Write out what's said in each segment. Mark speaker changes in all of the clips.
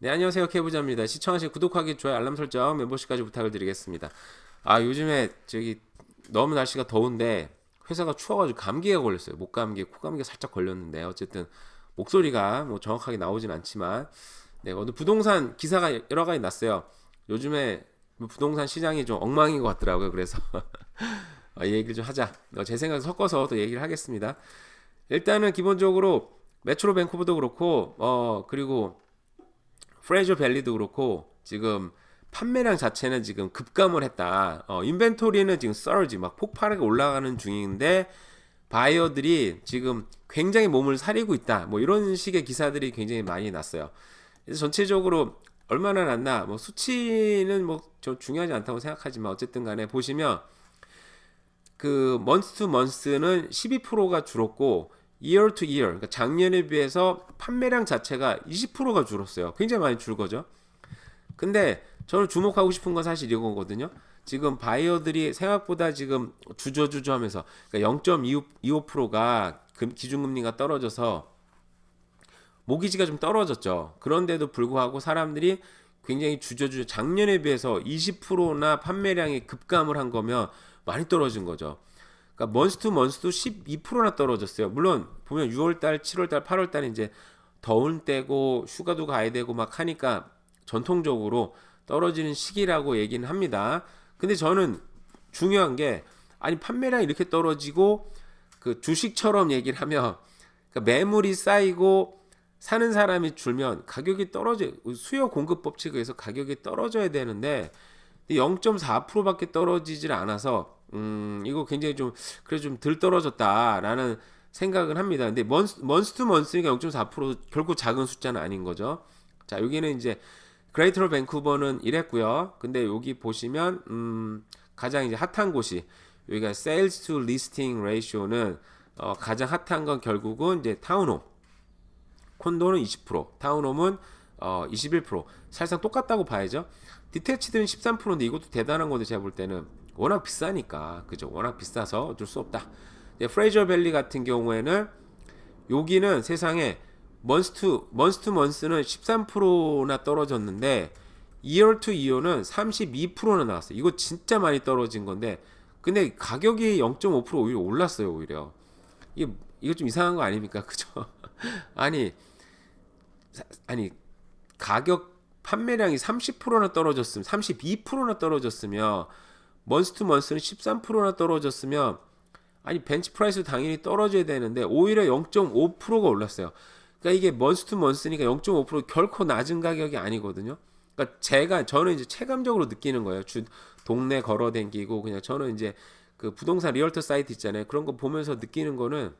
Speaker 1: 네, 안녕하세요. 케이부자입니다. 시청하신 구독하기, 좋아요, 알람 설정, 멤버십까지 부탁을 드리겠습니다. 요즘에 너무 날씨가 더운데 회사가 추워가지고 감기가 걸렸어요. 목감기, 코감기가 살짝 걸렸는데 어쨌든 목소리가 뭐 정확하게 나오진 않지만 네, 오늘 부동산 기사가 여러 가지 났어요. 요즘에 뭐 부동산 시장이 좀 엉망인 것 같더라고요. 그래서 이 얘기를 좀 하자. 제 생각 섞어서 또 얘기를 하겠습니다. 일단은 기본적으로 메트로 밴쿠버도 그렇고 그리고 프레이저 밸리도 그렇고 지금 판매량 자체는 지금 급감을 했다. 인벤토리는 지금 서지 막 폭발하게 올라가는 중인데 바이어들이 지금 굉장히 몸을 사리고 있다. 뭐 이런 식의 기사들이 굉장히 많이 났어요. 그래서 전체적으로 얼마나 났나 뭐 수치는 뭐 좀 중요하지 않다고 생각하지만 어쨌든 간에 보시면 그 먼스 투 먼스는 12%가 줄었고 year to year 그러니까 작년에 비해서 판매량 자체가 20%가 줄었어요. 굉장히 많이 줄 거죠. 근데 저는 주목하고 싶은 건 사실 이거거든요. 지금 바이어들이 생각보다 지금 주저주저 하면서 그러니까 0.25%가 기준금리가 떨어져서 모기지가 좀 떨어졌죠. 그런데도 불구하고 사람들이 굉장히 주저주저 작년에 비해서 20%나 판매량이 급감을 한 거면 많이 떨어진 거죠. 그러니까 먼스 투 먼스도 12%나 떨어졌어요. 물론 보면 6월달, 7월달, 8월달 이제 더운 때고 휴가도 가야 되고 막 하니까 전통적으로 떨어지는 시기라고 얘기는 합니다. 근데 저는 중요한 게 아니 판매량 이렇게 떨어지고 그 주식처럼 얘기를 하면 그러니까 매물이 쌓이고 사는 사람이 줄면 가격이 떨어져 수요 공급 법칙에 의해서 가격이 떨어져야 되는데 0.4%밖에 떨어지질 않아서 이거 굉장히 좀 그래 좀 덜 떨어졌다라는 생각은 합니다. 근데 먼스 투 먼스니까 0.4% 결국 작은 숫자는 아닌 거죠. 자, 여기는 이제 그레이터 밴쿠버는 이랬고요. 근데 여기 보시면 가장 이제 핫한 곳이 여기가 sales to listing ratio는 가장 핫한 건 결국은 이제 타운홈. 콘도는 20%, 타운홈은 21%. 사실상 똑같다고 봐야죠. 디테치드는 13%인데 이것도 대단한 건데 제가 볼 때는 워낙 비싸니까 그죠? 워낙 비싸서 어쩔 수 없다. 프레이저 밸리 같은 경우에는 여기는 세상에 먼스 투 먼스는 13%나 떨어졌는데 이어 투 이어는 32%나 나왔어요. 이거 진짜 많이 떨어진 건데 근데 가격이 0.5% 오히려 올랐어요. 오히려 이게 좀 이상한 거 아닙니까? 그죠? 아니 아니 가격 판매량이 30%나 떨어졌으면 32%나 떨어졌으면 먼스 투 먼스는 13%나 떨어졌으면 아니 벤치 프라이스 당연히 떨어져야 되는데 오히려 0.5%가 올랐어요. 그러니까 이게 먼스 투 먼스니까 0.5% 결코 낮은 가격이 아니거든요. 그러니까 저는 이제 체감적으로 느끼는 거예요. 동네 걸어 댕기고 그냥 저는 이제 그 부동산 리얼터 사이트 있잖아요. 그런 거 보면서 느끼는 거는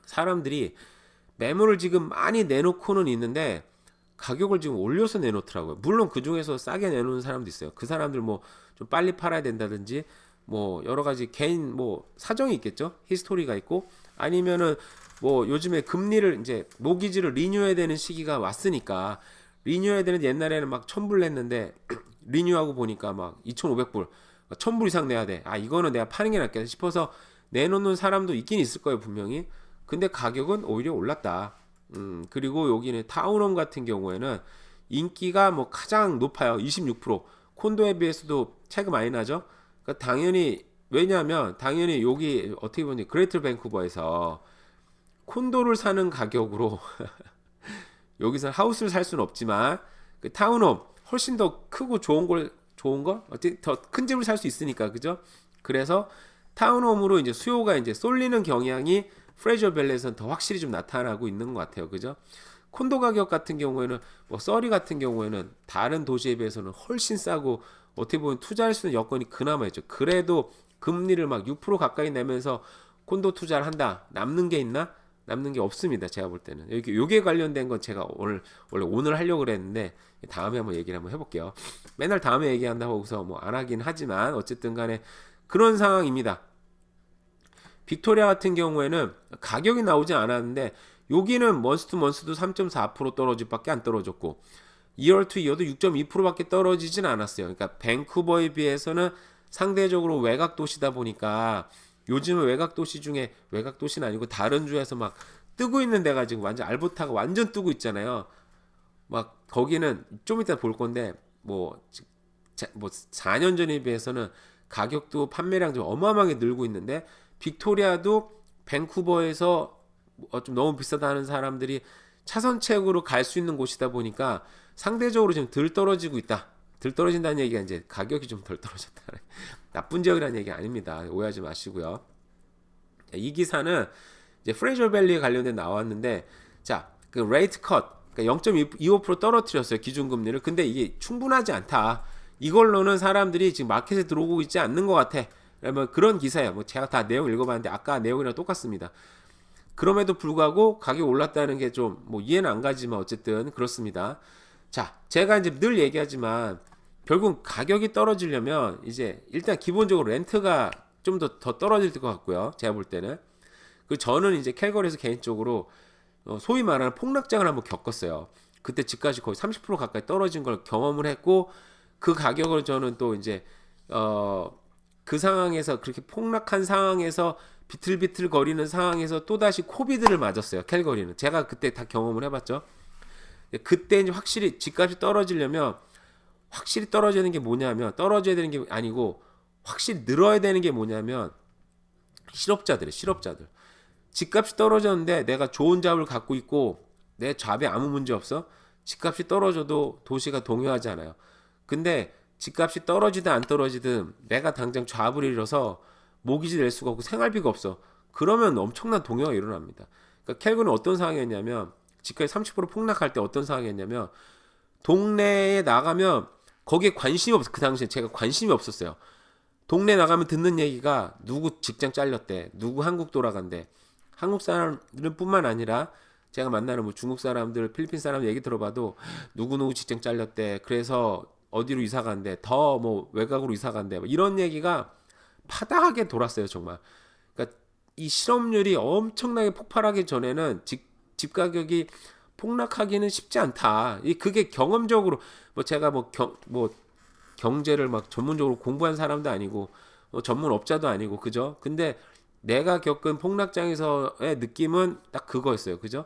Speaker 1: 사람들이 매물을 지금 많이 내놓고는 있는데 가격을 지금 올려서 내놓더라고요. 물론 그 중에서 싸게 내놓는 사람도 있어요. 그 사람들 뭐 좀 빨리 팔아야 된다든지 뭐 여러 가지 개인 뭐 사정이 있겠죠. 히스토리가 있고 아니면은 뭐 요즘에 금리를 이제 모기지를 리뉴해야 되는 시기가 왔으니까 리뉴해야 되는데 옛날에는 막 1,000불 냈는데 리뉴하고 보니까 막 2,500불 1,000불 이상 내야 돼. 이거는 내가 파는 게 낫겠다 싶어서 내놓는 사람도 있긴 있을 거예요 분명히. 근데 가격은 오히려 올랐다. 그리고 여기는 타운홈 같은 경우에는 인기가 뭐 가장 높아요. 26%. 콘도에 비해서도 차이가 많이 나죠. 그러니까 당연히 왜냐하면 당연히 여기 어떻게 보니 그레이터 밴쿠버에서 콘도를 사는 가격으로 여기서 하우스를 살 수는 없지만 그 타운홈 훨씬 더 크고 좋은 거 어떻게 더 큰 집을 살 수 있으니까 그죠? 그래서 타운홈으로 이제 수요가 이제 쏠리는 경향이 프레이저 밸리에서는 더 확실히 좀 나타나고 있는 것 같아요. 그죠? 콘도 가격 같은 경우에는 뭐 서리 같은 경우에는 다른 도시에 비해서는 훨씬 싸고 어떻게 보면 투자할 수 있는 여건이 그나마 있죠. 그래도 금리를 막 6% 가까이 내면서 콘도 투자를 한다. 남는 게 있나? 남는 게 없습니다. 제가 볼 때는. 요게 관련된 건 제가 원래 오늘 하려고 그랬는데 다음에 한번 얘기를 한번 해볼게요. 맨날 다음에 얘기한다고 해서 뭐 안 하긴 하지만 어쨌든 간에 그런 상황입니다. 빅토리아 같은 경우에는 가격이 나오지 않았는데 여기는 먼스 투 먼스도 3.4% 떨어질 밖에 안 떨어졌고 이어 투 이어도 6.2%밖에 떨어지진 않았어요. 그러니까 밴쿠버에 비해서는 상대적으로 외곽 도시다 보니까 요즘은 외곽 도시 중에 외곽 도시는 아니고 다른 주에서 막 뜨고 있는 데가 지금 완전 알보타가 완전 뜨고 있잖아요. 막 거기는 좀 이따 볼 건데 뭐 4년 전에 비해서는 가격도 판매량도 어마어마하게 늘고 있는데 빅토리아도 밴쿠버에서 좀 너무 비싸다 하는 사람들이 차선책으로 갈 수 있는 곳이다 보니까 상대적으로 좀 덜 떨어지고 있다. 덜 떨어진다는 얘기가 이제 가격이 좀 덜 떨어졌다. 나쁜 지역이라는 얘기 아닙니다. 오해하지 마시고요. 이 기사는 이제 프레이저 밸리에 관련된 나왔는데 자, 그 레이트 컷 그러니까 0.25% 떨어뜨렸어요. 기준금리를. 근데 이게 충분하지 않다. 이걸로는 사람들이 지금 마켓에 들어오고 있지 않는 것 같아. 그러면 그런 기사예요. 뭐 제가 다 내용 읽어봤는데 아까 내용이랑 똑같습니다. 그럼에도 불구하고 가격이 올랐다는 게 좀 뭐 이해는 안 가지만 어쨌든 그렇습니다. 자, 제가 이제 늘 얘기하지만 결국 가격이 떨어지려면 이제 일단 기본적으로 렌트가 좀 더 떨어질 것 같고요. 제가 볼 때는. 그 저는 이제 캘거리에서 개인적으로 소위 말하는 폭락장을 한번 겪었어요. 그때 집값이 거의 30% 가까이 떨어진 걸 경험을 했고 그 가격을 저는 또 이제 그 상황에서 그렇게 폭락한 상황에서 비틀비틀 거리는 상황에서 또다시 코비드를 맞았어요. 캘거리는. 제가 그때 다 경험을 해봤죠. 그때 이제 확실히 집값이 떨어지려면 확실히 떨어지는 게 뭐냐면 떨어져야 되는 게 아니고 확실히 늘어야 되는 게 뭐냐면 실업자들. 집값이 떨어졌는데 내가 좋은 잡을 갖고 있고 내 잡에 아무 문제 없어. 집값이 떨어져도 도시가 동요하지 않아요. 근데 집값이 떨어지든 안 떨어지든 내가 당장 잡을 잃어서 모기지 낼 수가 없고 생활비가 없어. 그러면 엄청난 동요가 일어납니다. 그러니까 캘거리는 어떤 상황이었냐면 집값이 30% 폭락할 때 어떤 상황이었냐면 동네에 나가면 거기에 관심이 없어. 그 당시에 제가 관심이 없었어요. 동네 나가면 듣는 얘기가 누구 직장 잘렸대. 누구 한국 돌아간대. 한국 사람들은 뿐만 아니라 제가 만나는 뭐 중국 사람들, 필리핀 사람 얘기 들어봐도 누구누구 직장 잘렸대. 그래서 어디로 이사 간대. 더 뭐 외곽으로 이사 간대. 이런 얘기가 파다하게 돌았어요, 정말. 그러니까 이 실업률이 엄청나게 폭발하기 전에는 집 가격이 폭락하기는 쉽지 않다. 그게 경험적으로 뭐 제가 뭐 경제를 막 전문적으로 공부한 사람도 아니고 전문 업자도 아니고 그죠? 근데 내가 겪은 폭락장에서의 느낌은 딱 그거였어요. 그죠?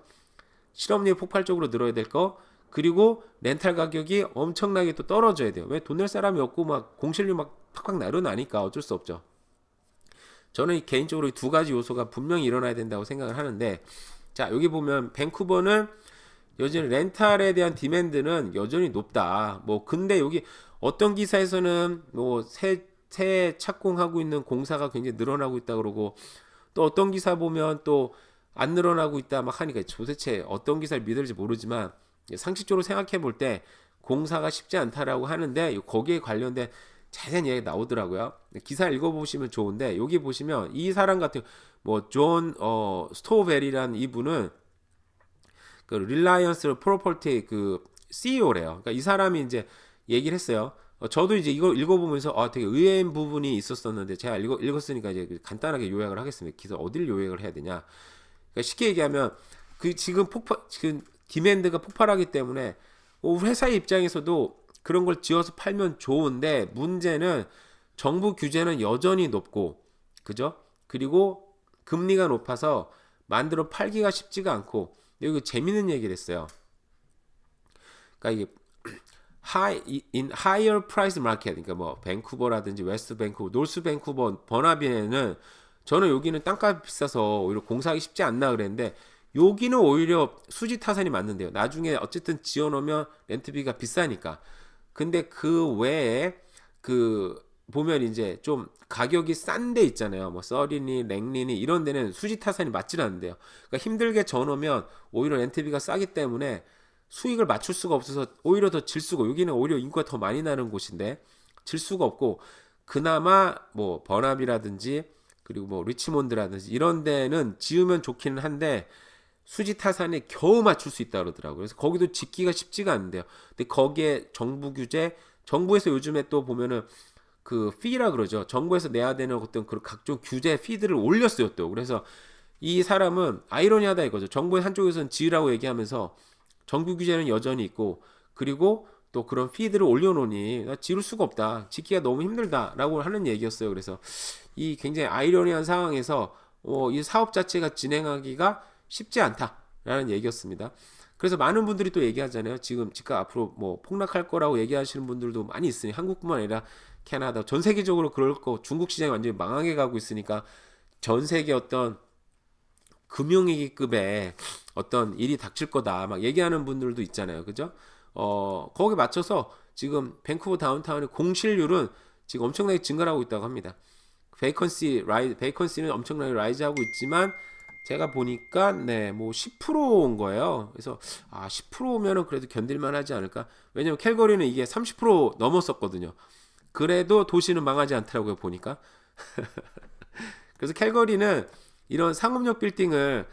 Speaker 1: 실업률이 폭발적으로 늘어야 될 거. 그리고 렌탈 가격이 엄청나게 또 떨어져야 돼요. 왜 돈 낼 사람이 없고 막 공실률 막 팍팍 나르나니까 어쩔 수 없죠. 저는 개인적으로 이 두 가지 요소가 분명히 일어나야 된다고 생각을 하는데 자, 여기 보면 밴쿠버는 여전히 렌탈에 대한 디맨드는 여전히 높다. 뭐 근데 여기 어떤 기사에서는 뭐 새 착공하고 있는 공사가 굉장히 늘어나고 있다 그러고 또 어떤 기사 보면 또 안 늘어나고 있다 막 하니까 도대체 어떤 기사를 믿을지 모르지만 상식적으로 생각해 볼 때 공사가 쉽지 않다라고 하는데 거기에 관련된 자세한 얘기 나오더라고요. 기사 읽어보시면 좋은데 여기 보시면 이 사람 같은 뭐 존 스토벨이라는 이분은 그 릴라이언스 프로퍼티 그 CEO래요. 그러니까 이 사람이 이제 얘기를 했어요. 저도 이제 이거 읽어보면서 되게 의외인 부분이 있었었는데 제가 읽었으니까 이제 간단하게 요약을 하겠습니다. 기사 어딜 요약을 해야 되냐? 그러니까 쉽게 얘기하면 그 지금 디맨드가 폭발하기 때문에 회사의 입장에서도 그런 걸 지어서 팔면 좋은데 문제는 정부 규제는 여전히 높고 그죠? 그리고 금리가 높아서 만들어 팔기가 쉽지가 않고 여기 재밌는 얘기를 했어요. 그러니까 이게 in higher price market 그러니까 뭐 밴쿠버라든지 웨스트 밴쿠버, 노스 밴쿠버, 버나비에는 저는 여기는 땅값이 비싸서 오히려 공사하기 쉽지 않나 그랬는데 여기는 오히려 수지 타산이 맞는데요. 나중에 어쨌든 지어놓으면 렌트비가 비싸니까. 근데 그 외에 그 보면 이제 좀 가격이 싼 데 있잖아요. 뭐 서리니, 랭리니 이런 데는 수지 타산이 맞질 않는데요. 그러니까 힘들게 져놓으면 오히려 렌트비가 싸기 때문에 수익을 맞출 수가 없어서 오히려 더 질수고 여기는 오히려 인구가 더 많이 나는 곳인데 질 수가 없고 그나마 뭐 버나비라든지 그리고 뭐 리치몬드라든지 이런 데는 지으면 좋기는 한데 수지 타산에 겨우 맞출 수 있다 그러더라고요. 그래서 거기도 짓기가 쉽지가 않은데요. 근데 거기에 정부 규제, 정부에서 요즘에 또 보면은 그 피라 그러죠. 정부에서 내야 되는 어떤 그 각종 규제 피들을 올렸어요 또. 그래서 이 사람은 아이러니하다 이거죠. 정부의 한쪽에서는 지으라고 얘기하면서 정부 규제는 여전히 있고 그리고 또 그런 피들을 올려놓으니 지을 수가 없다. 짓기가 너무 힘들다라고 하는 얘기였어요. 그래서 이 굉장히 아이러니한 상황에서 이 사업 자체가 진행하기가 쉽지 않다라는 얘기였습니다. 그래서 많은 분들이 또 얘기하잖아요. 지금 집값 앞으로 뭐 폭락할 거라고 얘기하시는 분들도 많이 있으니 한국뿐만 아니라 캐나다 전 세계적으로 그럴 거 중국 시장이 완전히 망하게 가고 있으니까 전 세계 어떤 금융위기급의 어떤 일이 닥칠 거다 막 얘기하는 분들도 있잖아요. 그죠? 거기에 맞춰서 지금 밴쿠버 다운타운의 공실률은 지금 엄청나게 증가하고 있다고 합니다. 베이컨시는 엄청나게 라이즈하고 있지만 제가 보니까 네, 뭐 10%온 거예요. 그래서 10%면은 그래도 견딜만 하지 않을까? 왜냐면 캘거리는 이게 30% 넘었었거든요. 그래도 도시는 망하지 않더라고요, 보니까. 그래서 캘거리는 이런 상업용 빌딩을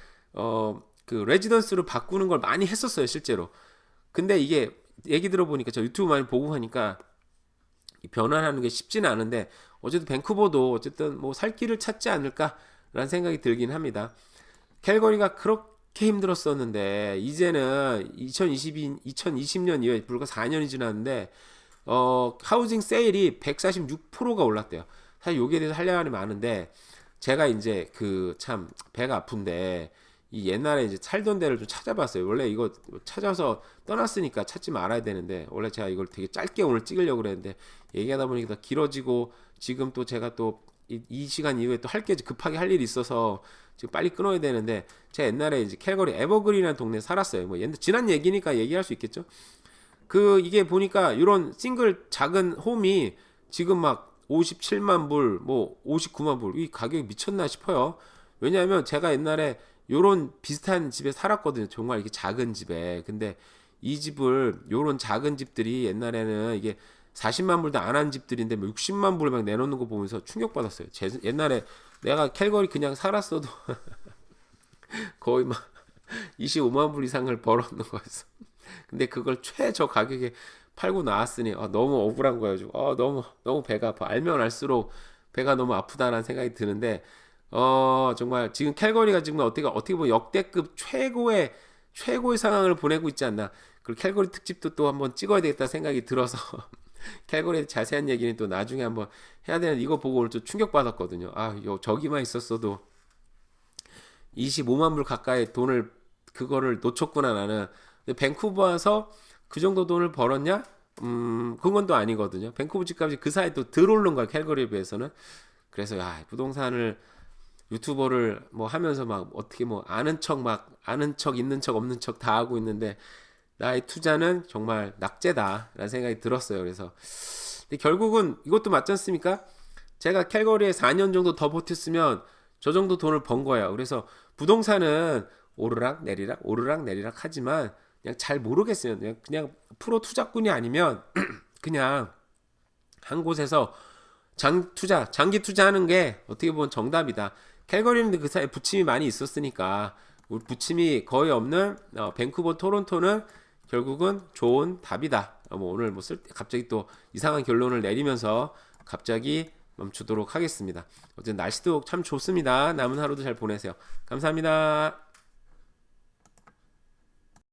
Speaker 1: 그 레지던스로 바꾸는 걸 많이 했었어요, 실제로. 근데 이게 얘기 들어보니까 저 유튜브 많이 보고 하니까 변환하는 게 쉽지는 않은데 어쨌든 밴쿠버도 어쨌든 뭐 살 길을 찾지 않을까라는 생각이 들긴 합니다. 캘거리가 그렇게 힘들었었는데 이제는 2020년 이후에 불과 4년이 지났는데 하우징 세일이 146%가 올랐대요. 사실 여기에 대해서 할 말이 많은데 제가 이제 그 참 배가 아픈데 이 옛날에 이제 살던 데를 좀 찾아봤어요. 원래 이거 찾아서 떠났으니까 찾지 말아야 되는데 원래 제가 이걸 되게 짧게 오늘 찍으려고 그랬는데 얘기하다 보니까 더 길어지고 지금 또 제가 또 이 시간 이후에 또 할 게 급하게 할 일이 있어서 지금 빨리 끊어야 되는데 제가 옛날에 이제 캘거리 에버그린이라는 동네에 살았어요. 뭐 옛날 지난 얘기니까 얘기할 수 있겠죠. 그 이게 보니까 이런 싱글 작은 홈이 지금 막 57만 불, 뭐 59만 불, 이 가격이 미쳤나 싶어요. 왜냐하면 제가 옛날에 요런 비슷한 집에 살았거든요. 정말 이렇게 작은 집에. 근데 이 집을 요런 작은 집들이 옛날에는 이게 40만 불도 안 한 집들인데 뭐 60만 불을 막 내놓는 거 보면서 충격받았어요. 옛날에 내가 캘거리 그냥 살았어도 거의 막 25만 불 이상을 벌었는 거였어. 근데 그걸 최저 가격에 팔고 나왔으니 너무 억울한 거예요. 너무 배가 아파. 알면 알수록 배가 너무 아프다라는 생각이 드는데 정말 지금 캘거리가 지금 어떻게 보면 역대급 최고의 상황을 보내고 있지 않나. 그리고 캘거리 특집도 또 한번 찍어야 되겠다 생각이 들어서 캘거리에 자세한 얘기는 또 나중에 한번 해야 되는데 이거 보고 오늘 좀 충격받았거든요. 저기만 있었어도 25만 불 가까이 돈을 그거를 놓쳤구나 나는. 근데 밴쿠버 와서 그 정도 돈을 벌었냐? 그건 또 아니거든요. 밴쿠버 집값이 그 사이에 또 덜 오른 거야, 캘거리에 비해서는. 그래서 부동산을 유튜버를 뭐 하면서 막 어떻게 뭐 아는 척 있는 척 없는 척 다 하고 있는데 나의 투자는 정말 낙제다라는 생각이 들었어요. 그래서 근데 결국은 이것도 맞지 않습니까? 제가 캘거리에 4년 정도 더 버텼으면 저 정도 돈을 번 거예요. 그래서 부동산은 오르락 내리락 하지만 그냥 잘 모르겠어요. 그냥 프로 투자꾼이 아니면 그냥 한 곳에서 장기 투자하는 게 어떻게 보면 정답이다. 캘거리는 그 사이에 부침이 많이 있었으니까 우리 부침이 거의 없는 밴쿠버 토론토는 결국은 좋은 답이다. 뭐 오늘 갑자기 또 이상한 결론을 내리면서 갑자기 멈추도록 하겠습니다. 어쨌든 날씨도 참 좋습니다. 남은 하루도 잘 보내세요. 감사합니다.